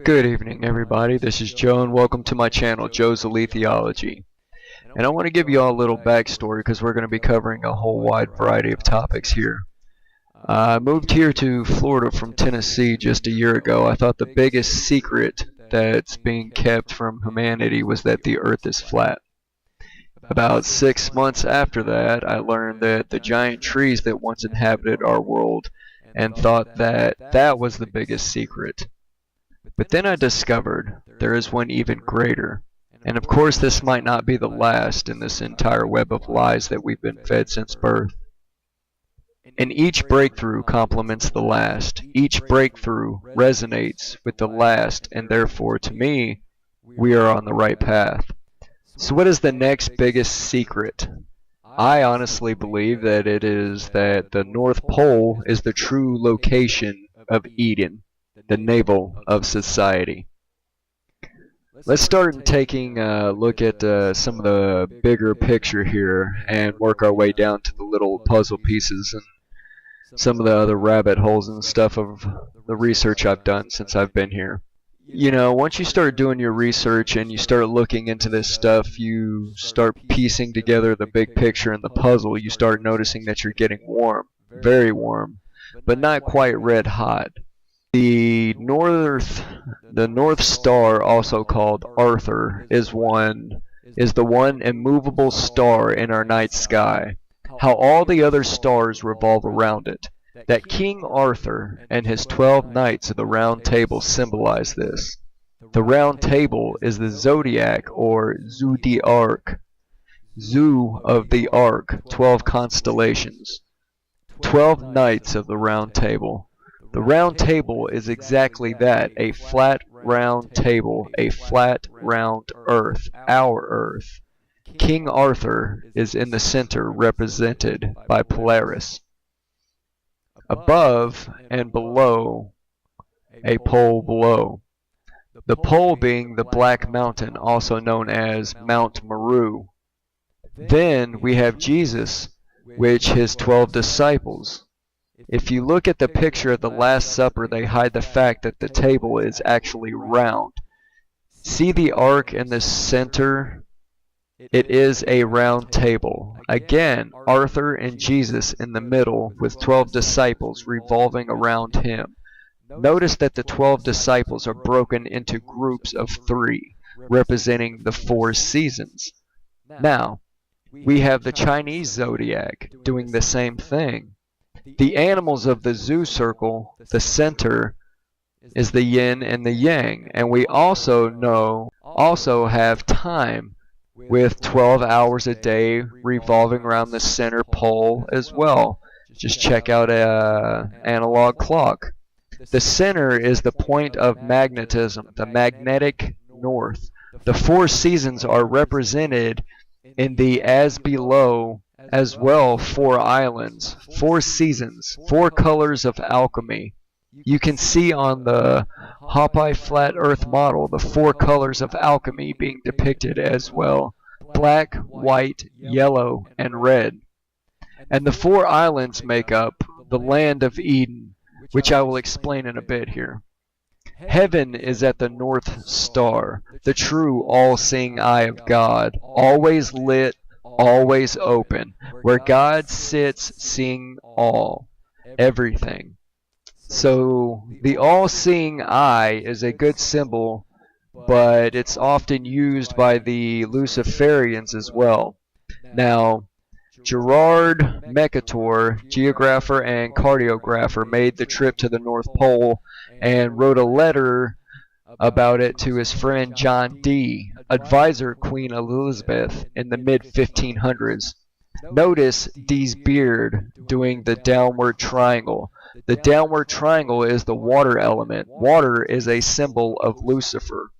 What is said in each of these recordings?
Good evening, everybody. This is Joe, and welcome to my channel, Joe's Elite Theology. And I want to give you all a little backstory because we're going to be covering a whole wide variety of topics here. I moved here to Florida from Tennessee just a year ago. I thought the biggest secret that's being kept from humanity was that the earth is flat. About 6 months after that, I learned that the giant trees that once inhabited our world and thought that that was the biggest secret. But then I discovered there is one even greater. And of course this might not be the last in this entire web of lies that we've been fed since birth. And each breakthrough complements the last. Each breakthrough resonates with the last, and therefore, to me, we are on the right path. So what is the next biggest secret? I honestly believe that it is that the North Pole is the true location of Eden, the navel of society. Let's start taking a look at some of the bigger picture here and work our way down to the little puzzle pieces and some of the other rabbit holes and stuff of the research I've done since I've been here. You know, once you start doing your research and you start looking into this stuff, you start piecing together the big picture and the puzzle. You start noticing that you're getting warm, very warm, but not quite red hot. The North Star, also called Arthur, is the one immovable star in our night sky. How all the other stars revolve around it. That King Arthur and his 12 knights of the Round Table symbolize this. The Round Table is the zodiac or zodiarch, zoo of the arc, 12 constellations. 12 knights of the Round Table. The Round Table is exactly that, a flat round table, a flat round earth, our earth. King Arthur is in the center, represented by Polaris. Above and below, a pole below. The pole being the Black Mountain, also known as Mount Meru. Then we have Jesus, which his 12 disciples. If you look at the picture of the Last Supper, they hide the fact that the table is actually round. See the arc in the center? It is a round table. Again, Arthur and Jesus in the middle with 12 disciples revolving around him. Notice that the 12 disciples are broken into groups of 3, representing the 4 seasons. Now, we have the Chinese zodiac doing the same thing. The animals of the zoo circle, the center, is the yin and the yang, and we also have time with 12 hours a day revolving around the center pole as well. Just check out an analog clock. The center is the point of magnetism, the magnetic north. The 4 seasons are represented in the as below as well, 4 islands, 4 seasons, 4 colors of alchemy. You can see on the Hopi flat earth model the 4 colors of alchemy being depicted as well. Black, white, yellow, and red. And the 4 islands make up the land of Eden, which I will explain in a bit here. Heaven is at the North Star, the true all-seeing eye of God, always lit, always open, where God sits seeing all, everything. So the all-seeing eye is a good symbol, but it's often used by the Luciferians as well. Now, Gerard Mercator, geographer and cartographer, made the trip to the North Pole and wrote a letter about it to his friend John Dee, advisor Queen Elizabeth in the mid-1500s. Notice Dee's beard doing the downward triangle. The downward triangle is the water element. Water is a symbol of Lucifer,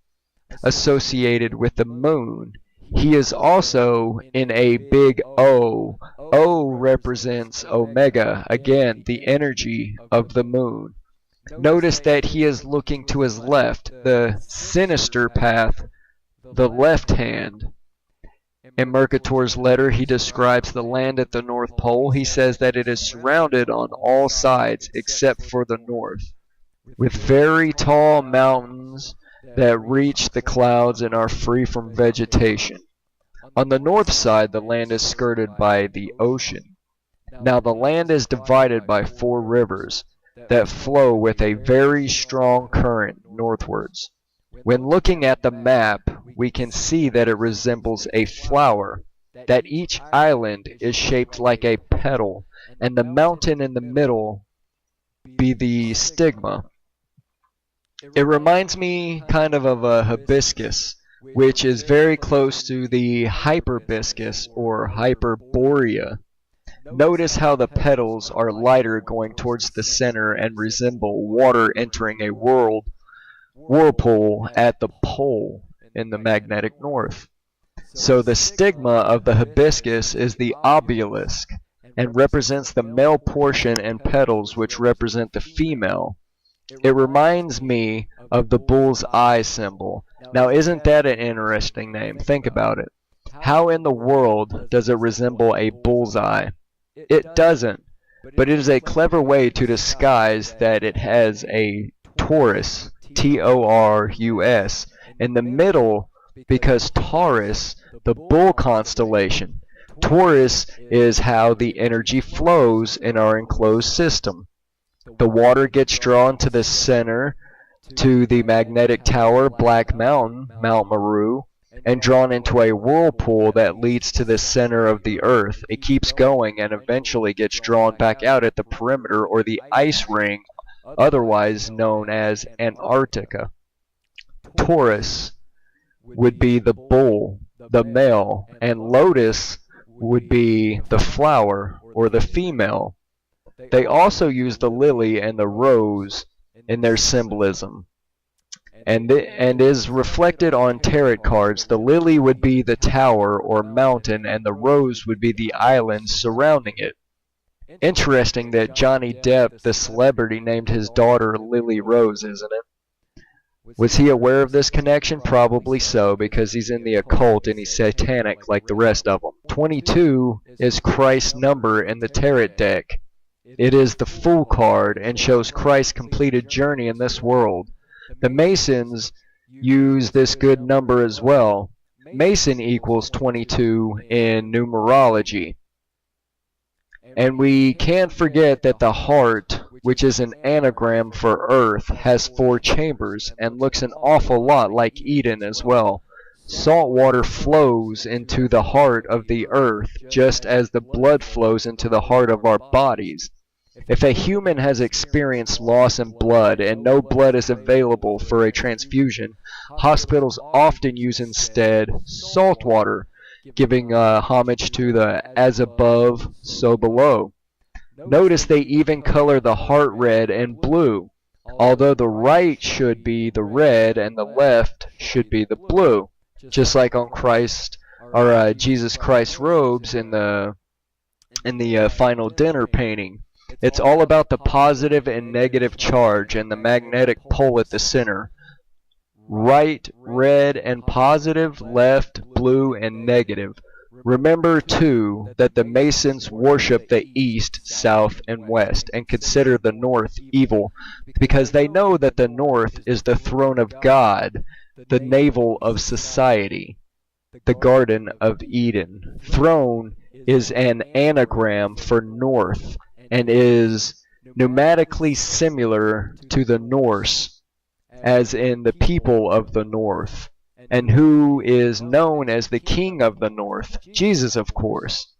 associated with the moon. He is also in a big O. O represents Omega, again, the energy of the moon. Notice that he is looking to his left, the sinister path, the left hand. In Mercator's letter, he describes the land at the North Pole. He says that it is surrounded on all sides except for the north. with very tall mountains that reach the clouds and are free from vegetation. On the north side, the land is skirted by the ocean. Now the land is divided by 4 rivers that flow with a very strong current northwards. When looking at the map, we can see that it resembles a flower, that each island is shaped like a petal, and the mountain in the middle be the stigma. It reminds me kind of a hibiscus, which is very close to the hyperbiscus or hyperborea. Notice how the petals are lighter going towards the center and resemble water entering a whirlpool at the pole in the magnetic north. So the stigma of the hibiscus is the obelisk and represents the male portion and petals which represent the female. It reminds me of the bull's eye symbol. Now isn't that an interesting name? Think about it. How in the world does it resemble a bull's eye? It doesn't, but it is a clever way to disguise that it has a Taurus, Taurus, in the middle because Taurus, the bull constellation. Taurus is how the energy flows in our enclosed system. The water gets drawn to the center, to the magnetic tower, Black Mountain, Mount Meru, and drawn into a whirlpool that leads to the center of the earth. It keeps going and eventually gets drawn back out at the perimeter or the ice ring, otherwise known as Antarctica. Taurus would be the bull, the male, and Lotus would be the flower or the female. They also use the lily and the rose in their symbolism, and is reflected on tarot cards. The lily would be the tower or mountain, and the rose would be the islands surrounding it. Interesting that Johnny Depp, the celebrity, named his daughter Lily Rose, isn't it? Was he aware of this connection? Probably so, because he's in the occult and he's satanic like the rest of them. 22 is Christ's number in the tarot deck. It is the Fool card and shows Christ's completed journey in this world. The Masons use this good number as well. Mason equals 22 in numerology. And we can't forget that the heart, which is an anagram for Earth, has 4 chambers and looks an awful lot like Eden as well. Salt water flows into the heart of the earth just as the blood flows into the heart of our bodies. If a human has experienced loss in blood and no blood is available for a transfusion, hospitals often use instead salt water, giving homage to the as above, so below. Notice they even color the heart red and blue, although the right should be the red and the left should be the blue, just like on Christ or Jesus Christ's robes in the Final Dinner painting. It's all about the positive and negative charge and the magnetic pole at the center. Right, red, and positive, left, blue, and negative. Remember, too, that the Masons worship the east, south, and west, and consider the north evil, because they know that the north is the throne of God, the navel of society, the Garden of Eden. Throne is an anagram for north, and is pneumatically similar to the Norse, as in the people of the north, and who is known as the King of the North, Jesus, of course.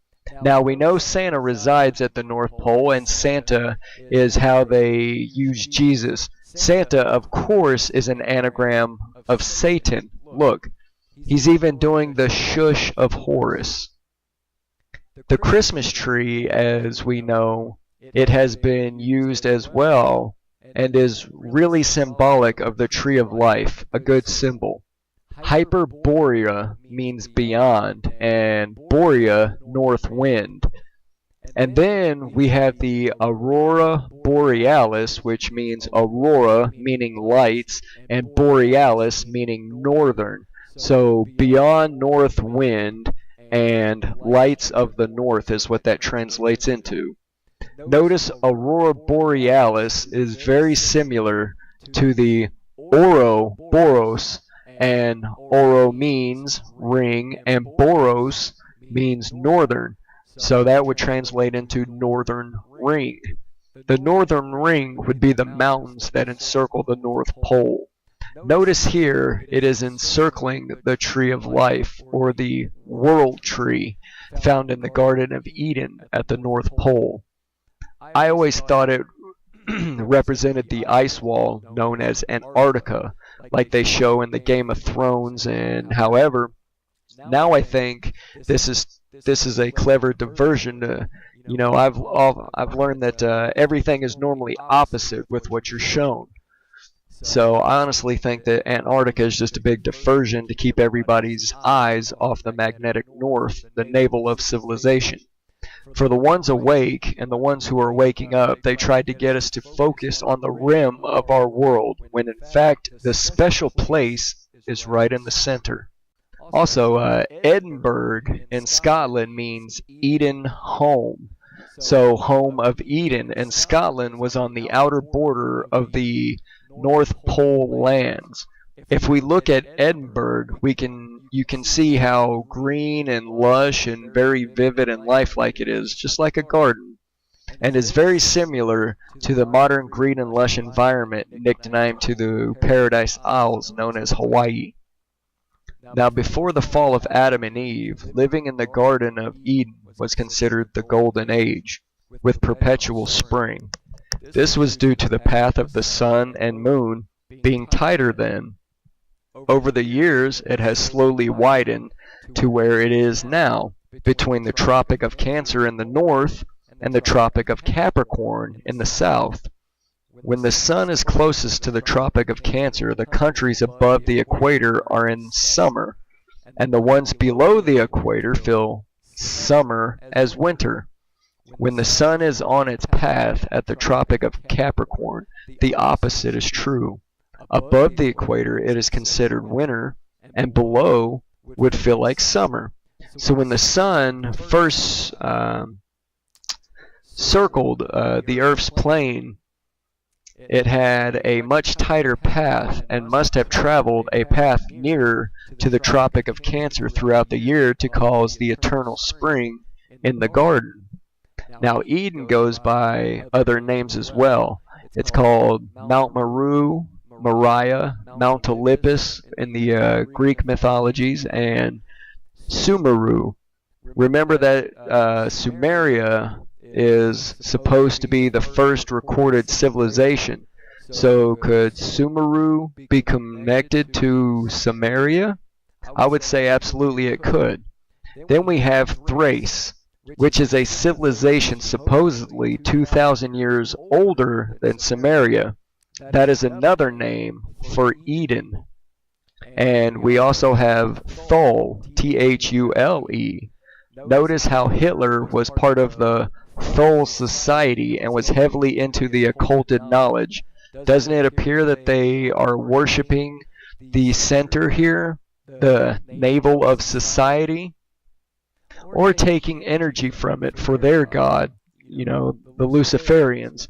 Now we know Santa resides at the North Pole, and Santa is how they use Jesus. Santa, of course, is an anagram of Satan. Look, he's even doing the shush of Horus. The Christmas tree, as we know, it has been used as well and is really symbolic of the tree of life, a good symbol. Hyperborea means beyond, and Borea, north wind. And then we have the Aurora Borealis, which means aurora, meaning lights, and borealis, meaning northern. So beyond north wind and lights of the north is what that translates into. Notice Aurora Borealis is very similar to the Ouroboros, and Ouro means ring, and Boros means northern, so that would translate into northern ring. The northern ring would be the mountains that encircle the North Pole. Notice here it is encircling the tree of life, or the world tree, found in the Garden of Eden at the North Pole. I always thought it represented the ice wall known as Antarctica, like they show in the Game of Thrones, and however, now I think this is a clever diversion to, I've learned that everything is normally opposite with what you're shown. So I honestly think that Antarctica is just a big diversion to keep everybody's eyes off the magnetic north, the navel of civilization. For the ones awake and the ones who are waking up, they tried to get us to focus on the rim of our world, when in fact the special place is right in the center. Also, Edinburgh in Scotland means Eden home. So home of Eden, and Scotland was on the outer border of the North Pole lands. If we look at Edinburgh, you can see how green and lush and very vivid and lifelike it is, just like a garden, and is very similar to the modern green and lush environment nicknamed to the Paradise Isles known as Hawaii. Now, before the fall of Adam and Eve, living in the Garden of Eden was considered the Golden Age, with perpetual spring. This was due to the path of the sun and moon being tighter then. Over the years, it has slowly widened to where it is now, between the Tropic of Cancer in the north and the Tropic of Capricorn in the south. When the sun is closest to the Tropic of Cancer, the countries above the equator are in summer, and the ones below the equator feel summer as winter. When the sun is on its path at the Tropic of Capricorn, the opposite is true. Above the equator, it is considered winter, and below would feel like summer. So when the sun first circled the Earth's plane, it had a much tighter path and must have traveled a path nearer to the Tropic of Cancer throughout the year to cause the eternal spring in the garden. Now, Eden goes by other names as well. It's called Mount Meru, Moriah, Mount Olympus in the Greek mythologies, and Sumeru. Remember that Sumeria is supposed to be the first recorded civilization. So could Sumeru be connected to Samaria? I would say absolutely it could. Then we have Thrace, which is a civilization supposedly 2,000 years older than Samaria. That is another name for Eden. And we also have Thule, Thule. Notice how Hitler was part of the Thule Society and was heavily into the occulted knowledge. Doesn't it appear that they are worshiping the center here, the navel of society, or taking energy from it for their god, the Luciferians?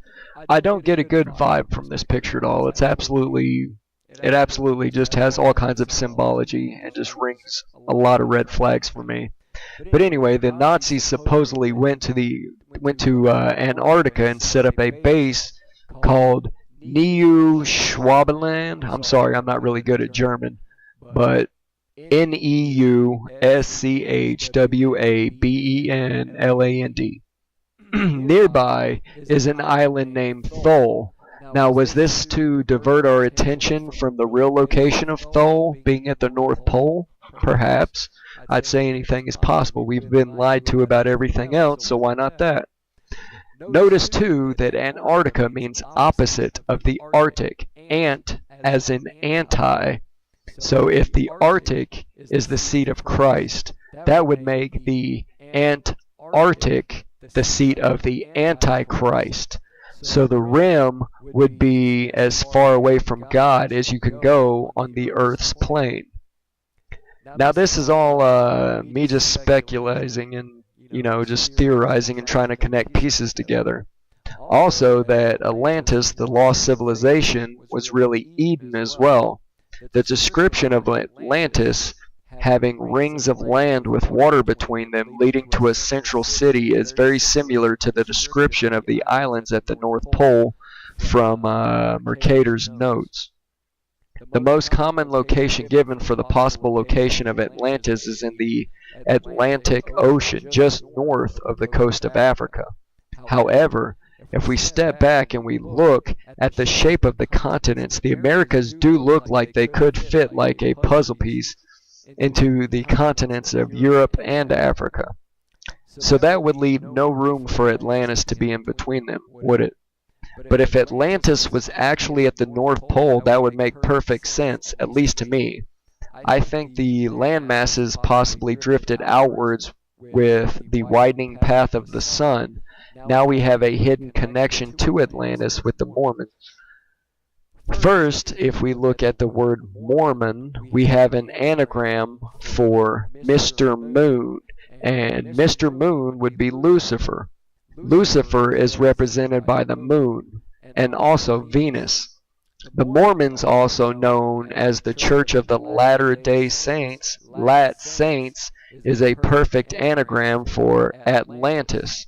I don't get a good vibe from this picture at all. It absolutely just has all kinds of symbology and just rings a lot of red flags for me. But anyway, the Nazis supposedly went to Antarctica and set up a base called Neuschwabenland. I'm sorry, I'm not really good at German, but Neuschwabenland. Nearby is an island named Thule. Now, was this to divert our attention from the real location of Thule being at the North Pole? Perhaps. I'd say anything is possible. We've been lied to about everything else, so why not that? Notice, too, that Antarctica means opposite of the Arctic. Ant as in anti. So if the Arctic is the seat of Christ, that would make the Antarctic the seat of the Antichrist. So the rim would be as far away from God as you can go on the Earth's plane. Now this is all me just speculating and just theorizing and trying to connect pieces together. Also, that Atlantis, the lost civilization, was really Eden as well. The description of Atlantis having rings of land with water between them leading to a central city is very similar to the description of the islands at the North Pole from Mercator's notes. The most common location given for the possible location of Atlantis is in the Atlantic Ocean, just north of the coast of Africa. However, if we step back and we look at the shape of the continents, the Americas do look like they could fit like a puzzle piece into the continents of Europe and Africa. So that would leave no room for Atlantis to be in between them, would it? But if Atlantis was actually at the North Pole, that would make perfect sense, at least to me. I think the land masses possibly drifted outwards with the widening path of the sun. Now we have a hidden connection to Atlantis with the Mormons. First, if we look at the word Mormon, we have an anagram for Mr. Moon, and Mr. Moon would be Lucifer. Lucifer is represented by the moon, and also Venus. The Mormons, also known as the Church of the Latter-day Saints, Lat Saints, is a perfect anagram for Atlantis.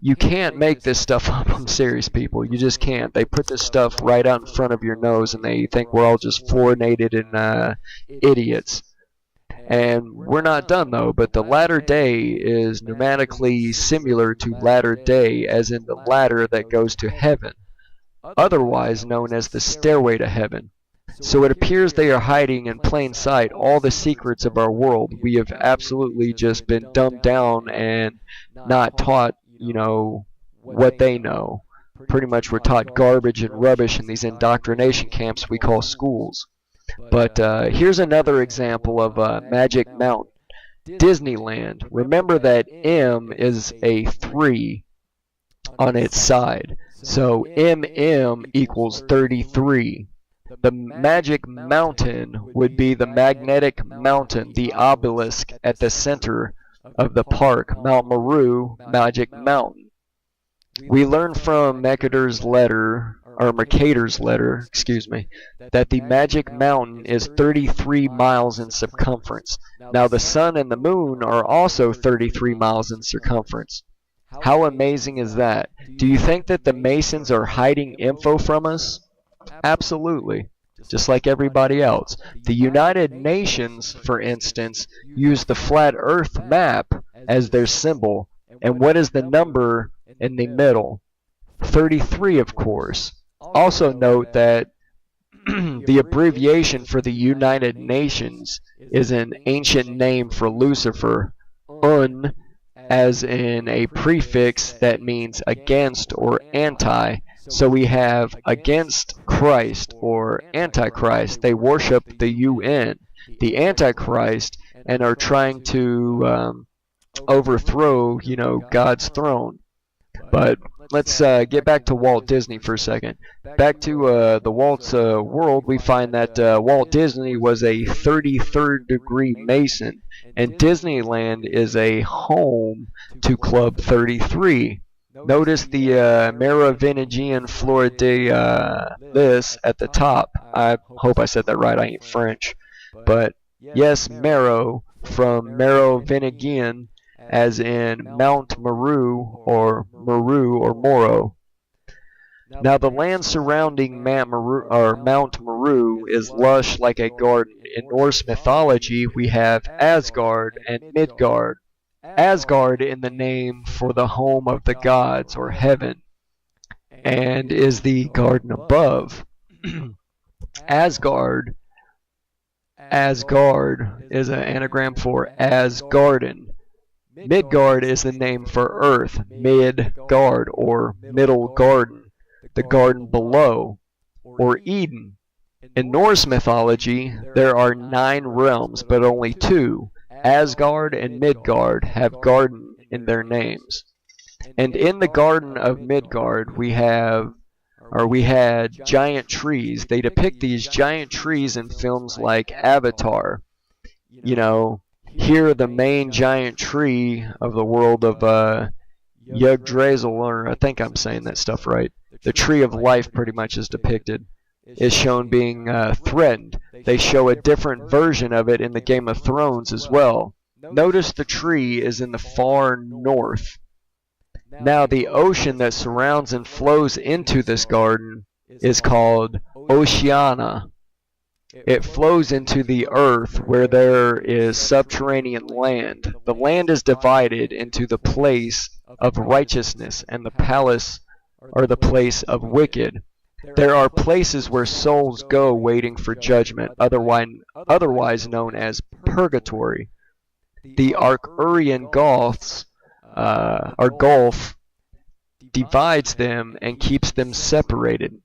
You can't make this stuff up. I'm serious, people. You just can't. They put this stuff right out in front of your nose, and they think we're all just fluorinated and idiots. And we're not done, though, but the latter day is pneumatically similar to latter day, as in the ladder that goes to heaven, otherwise known as the stairway to heaven. So it appears they are hiding in plain sight all the secrets of our world. We have absolutely just been dumbed down and not taught, what they know. Pretty much we're taught garbage and rubbish in these indoctrination camps we call schools. But here's another example of Magic Mountain, Disneyland. Remember that M is a 3 on its side. So MM equals 33. The Magic Mountain would be the magnetic mountain, the obelisk at the center of the park, Mount Meru, Magic Mountain. We learn from Mercator's letter, that the Magic Mountain is 33 miles in circumference. Now the sun and the moon are also 33 miles in circumference. How amazing is that? Do you think that the Masons are hiding info from us? Absolutely. Just like everybody else. The United Nations, for instance, use the flat Earth map as their symbol. And what is the number in the middle? 33, of course. Also note that the abbreviation for the United Nations is an ancient name for Lucifer, Un, as in a prefix that means against or anti. So we have against Christ or Antichrist. They worship the UN, the Antichrist, and are trying to overthrow, God's throne. But let's get back to Walt Disney for a second. Back to the Walt's world, we find that Walt Disney was a 33rd degree Mason, and Disneyland is a home to Club 33. Notice the Merovingian Fleur de Lis at the top. I hope I said that right. I ain't French. But yes, Mero from Merovingian, as in Mount Meru or Moro. Now the land surrounding Mount Meru is lush like a garden. In Norse mythology, we have Asgard and Midgard. Asgard in the name for the home of the gods or heaven, and is the garden above. Asgard is an anagram for Asgarden. Midgard is the name for earth, Midgard or middle garden, the garden below, or Eden. In Norse mythology, there are 9 realms, but only 2, Asgard and Midgard, have garden in their names. And in the garden of Midgard, we had giant trees. They depict these giant trees in films like Avatar. Here the main giant tree of the world of Yggdrasil, or I think I'm saying that stuff right. The tree of life pretty much is depicted, is shown being threatened. They show a different version of it in the Game of Thrones as well. Notice the tree is in the far north. Now the ocean that surrounds and flows into this garden is called Oceania. It flows into the earth where there is subterranean land. The land is divided into the place of righteousness and the palace or the place of wicked. There are places where souls go waiting for judgment, otherwise known as purgatory. The Arcturian Gulf divides them and keeps them separated.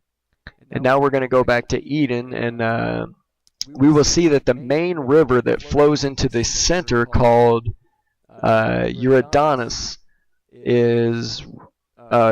And now we're going to go back to Eden, and we will see that the main river that flows into the center, called Eurydanus, is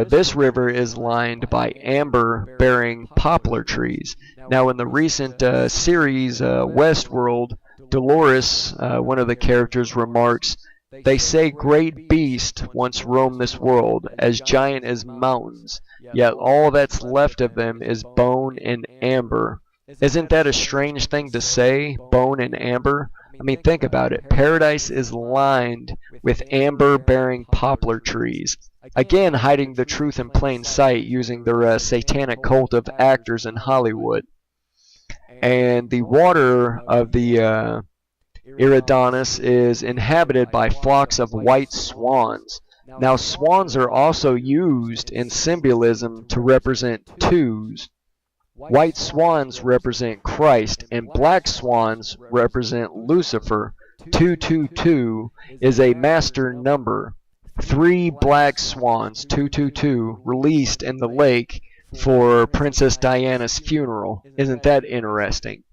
this river is lined by amber-bearing poplar trees. Now, in the recent series Westworld, Dolores, one of the characters, remarks, "They say great beasts once roamed this world, as giant as mountains, yet all that's left of them is bone and amber." Isn't that a strange thing to say, bone and amber? I mean, think about it. Paradise is lined with amber-bearing poplar trees, again hiding the truth in plain sight using their satanic cult of actors in Hollywood. And the water of the Eridanus is inhabited by flocks of white swans. Now, swans are also used in symbolism to represent twos. White swans represent Christ, and black swans represent Lucifer. 222 is a master number. 3 black swans, 222, released in the lake for Princess Diana's funeral. Isn't that interesting?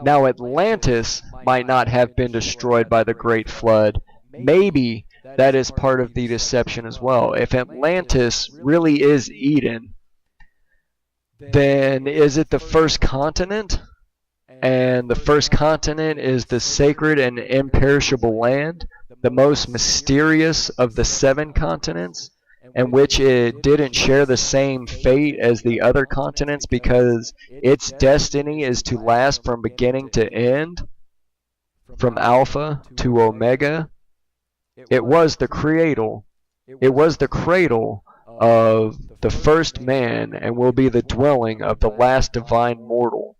Now, Atlantis might not have been destroyed by the Great Flood. Maybe that is part of the deception as well. If Atlantis really is Eden, then is it the first continent? And the first continent is the sacred and imperishable land, the most mysterious of the 7 continents, and which it didn't share the same fate as the other continents because its destiny is to last from beginning to end, from Alpha to Omega. It was the cradle. It was the cradle of the first man and will be the dwelling of the last divine mortal.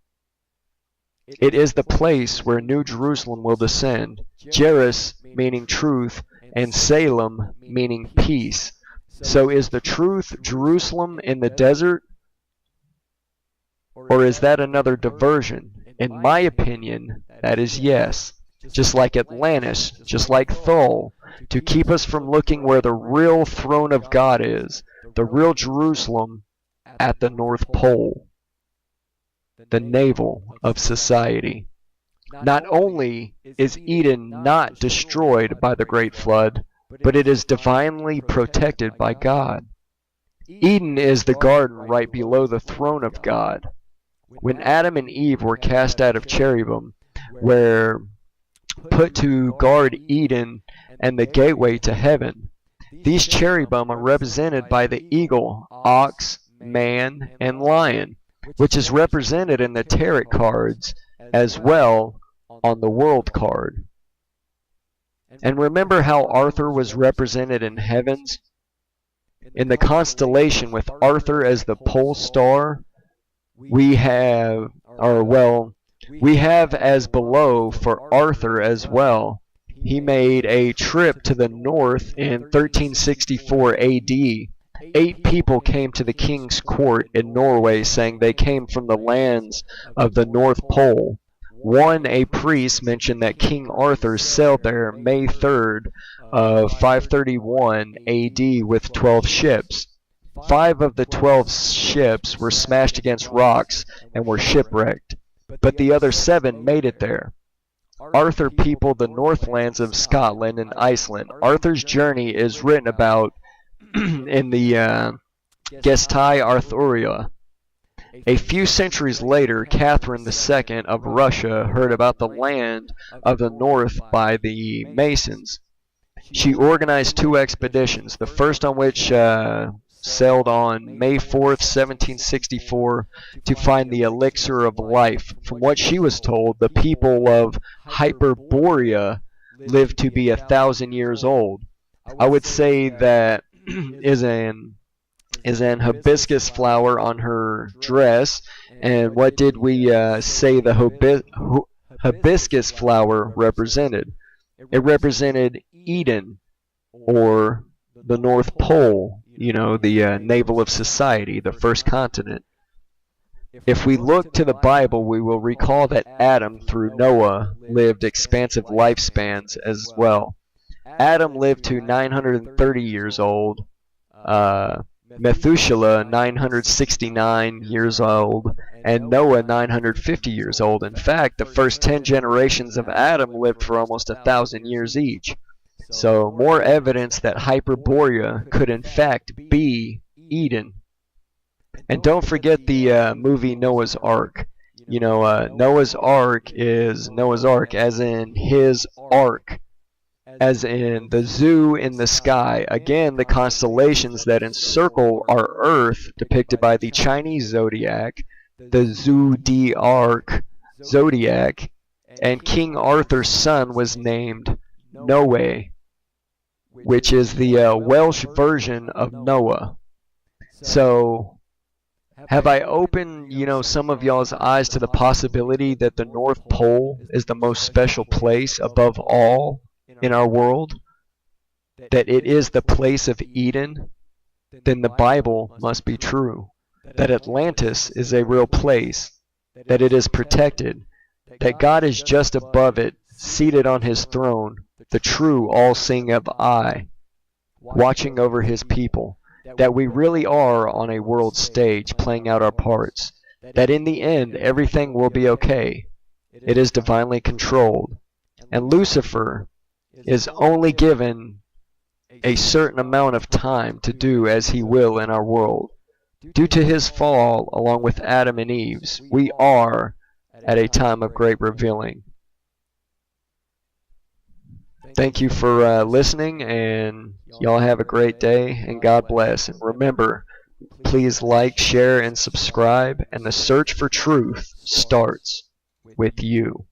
It is the place where New Jerusalem will descend, Jeris meaning truth, and Salem meaning peace. So is the truth Jerusalem in the desert? Or is that another diversion? In my opinion, that is yes. Just like Atlantis, just like Thule, to keep us from looking where the real throne of God is, the real Jerusalem at the North Pole, the navel of society. Not only is Eden not destroyed by the Great Flood, but it is divinely protected by God. Eden is the garden right below the throne of God. When Adam and Eve were cast out of cherubim, were put to guard Eden and the gateway to heaven, these cherubim are represented by the eagle, ox, man, and lion, which is represented in the tarot cards as well on the world card. And remember how Arthur was represented in heavens? In the constellation with Arthur as the pole star, we have as below for Arthur as well. He made a trip to the north in 1364 AD. 8 people came to the king's court in Norway saying they came from the lands of the North Pole. One, a priest, mentioned that King Arthur sailed there May 3rd of 531 AD with 12 ships. 5 of the 12 ships were smashed against rocks and were shipwrecked, but the other 7 made it there. Arthur peopled the northlands of Scotland and Iceland. Arthur's journey is written about in the Gestae Arthuria. A few centuries later, Catherine II of Russia heard about the land of the north by the Masons. She organized 2 expeditions, the first on which sailed on May 4th, 1764, to find the elixir of life. From what she was told, the people of Hyperborea lived to be 1,000 years old. I would say that is an hibiscus flower on her dress. And what did we say the hibiscus flower represented? It represented Eden, or the North Pole, the navel of society, the first continent. If we look to the Bible, we will recall that Adam, through Noah, lived expansive lifespans as well. Adam lived to 930 years old, Methuselah 969 years old, and Noah 950 years old. In fact, the first 10 generations of Adam lived for almost 1,000 years each. So more evidence that Hyperborea could in fact be Eden. And don't forget the movie Noah's Ark. Noah's Ark is Noah's Ark as in his ark, as in the zoo in the sky. Again, the constellations that encircle our Earth, depicted by the Chinese zodiac, the zodiac, and King Arthur's son was named Noe, which is the Welsh version of Noah. So, have I opened, some of y'all's eyes to the possibility that the North Pole is the most special place above all in our world? That it is the place of Eden? Then the Bible must be true. That Atlantis is a real place. That it is protected. That God is just above it, seated on his throne, the true all-seeing of eye, watching over his people. That we really are on a world stage playing out our parts. That in the end everything will be okay. It is divinely controlled. And Lucifer is only given a certain amount of time to do as he will in our world. Due to his fall, along with Adam and Eve's, we are at a time of great revealing. Thank you for listening, and y'all have a great day, and God bless. And remember, please like, share, and subscribe, and the search for truth starts with you.